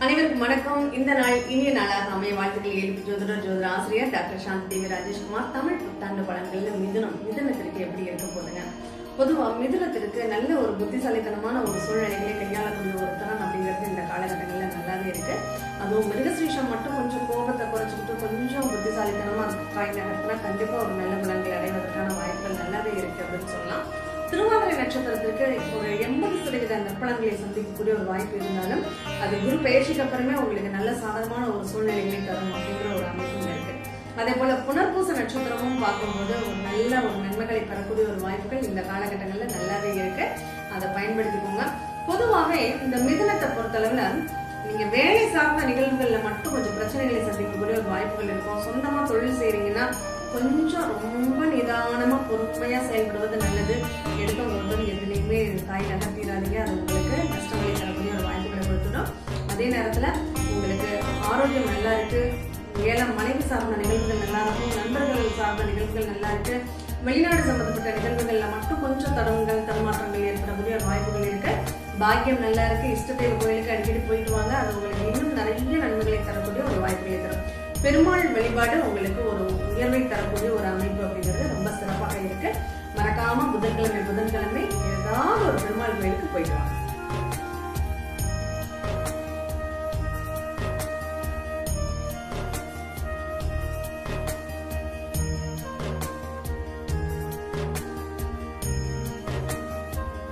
அனைவருக்கும் வணக்கம். இந்த நாள் இனிய நாளாக அமைய வாழ்த்துக்கள். எழுப்பு ஜோதிட ஆசிரியர் டாக்டர் சாந்தி தேவி ராஜேஷ்குமார். தமிழ் புத்தாண்டு பலன்கள்ல மிதுனத்திற்கு எப்படி இருக்க போதுங்க? பொதுவா மிதுனத்திற்கு நல்ல ஒரு புத்திசாலித்தனமான ஒரு சூழ்நிலைகளை கையாளக்கூடிய ஒரு தரம் அப்படிங்கிறது இந்த காலகட்டங்கள்ல நல்லாவே இருக்கு. அதுவும் மிருகஸ்ரீஷம் மட்டும் கொஞ்சம் கோபத்தை குறைச்சிக்கிட்டு கொஞ்சம் புத்திசாலித்தனமா காய் நகர்த்தினா கண்டிப்பா ஒரு நல்ல பலன்கள் அடைவதற்கான வாய்ப்புகள் நல்லாவே இருக்கு அப்படின்னு சொல்லலாம். திருவாதிரை நட்சத்திரத்திற்கு ஒரு 80% நற்பலன்களை சந்திக்கக்கூடிய ஒரு வாய்ப்பு இருந்தாலும் அது குரு பயிற்சிக்கு அப்புறமே உங்களுக்கு நல்ல சாதகமான ஒரு சூழ்நிலைகளை தரும் அப்படிங்கிற ஒரு அமைப்பும் இருக்கு. அதே போல புனர்பூச நட்சத்திரமும் பார்க்கும்போது ஒரு நல்ல ஒரு நன்மைகளை பெறக்கூடிய ஒரு வாய்ப்புகள் இந்த காலகட்டங்கள்ல நல்லாவே இருக்கு. அதை பயன்படுத்திக்கோங்க. பொதுவாகவே இந்த மிதுனத்தை பொறுத்தளவுல நீங்க வேலை சார்ந்த நிகழ்வுகள்ல மட்டும் கொஞ்சம் பிரச்சனைகளை சந்திக்கக்கூடிய ஒரு வாய்ப்புகள் இருக்கும். சொந்தமா தொழில் செய்றீங்கன்னா கொஞ்சம் ரொம்ப நிதானமா பொறுமையா செயல்படுவது நல்லது. எடுத்தவங்க எதுலையுமே தாய் நகர்த்திடாதீங்க. அது உங்களுக்கு நஷ்டங்களை தரக்கூடிய ஒரு வாய்ப்புகளை கொடுத்துடும். அதே நேரத்துல உங்களுக்கு ஆரோக்கியம் நல்லா இருக்கு. ஏழாம் மனைவி சார்ந்த நிகழ்வுகள் நல்லா இருக்கும். நண்பர்கள் சார்ந்த நிகழ்வுகள் நல்லா இருக்கு. வெளிநாடு சம்பந்தப்பட்ட நிகழ்வுகள்ல மட்டும் கொஞ்சம் தடுமாற்றங்கள் ஏற்படக்கூடிய வாய்ப்புகள் இருக்கு. பாக்கியம் நல்லா இருக்கு. இஷ்ட தெய்வ கோயிலுக்கு அடிக்கடி போயிட்டு வாங்க. அது உங்களுக்கு இன்னும் நிறைய நன்மைகளை தரக்கூடிய ஒரு வாய்ப்புகளை தரும். பெருமாள் வழிபாடு உங்களுக்கு ஒரு உயர்வை தரக்கூடிய ஒரு அமைப்பு அப்படிங்கிறது ரொம்ப சிறப்பாக இருக்கு. மறக்காம புதன்கிழமை ஏதாவது ஒரு பெருமாள் கோயிலுக்கு போயிட்டு வாங்க.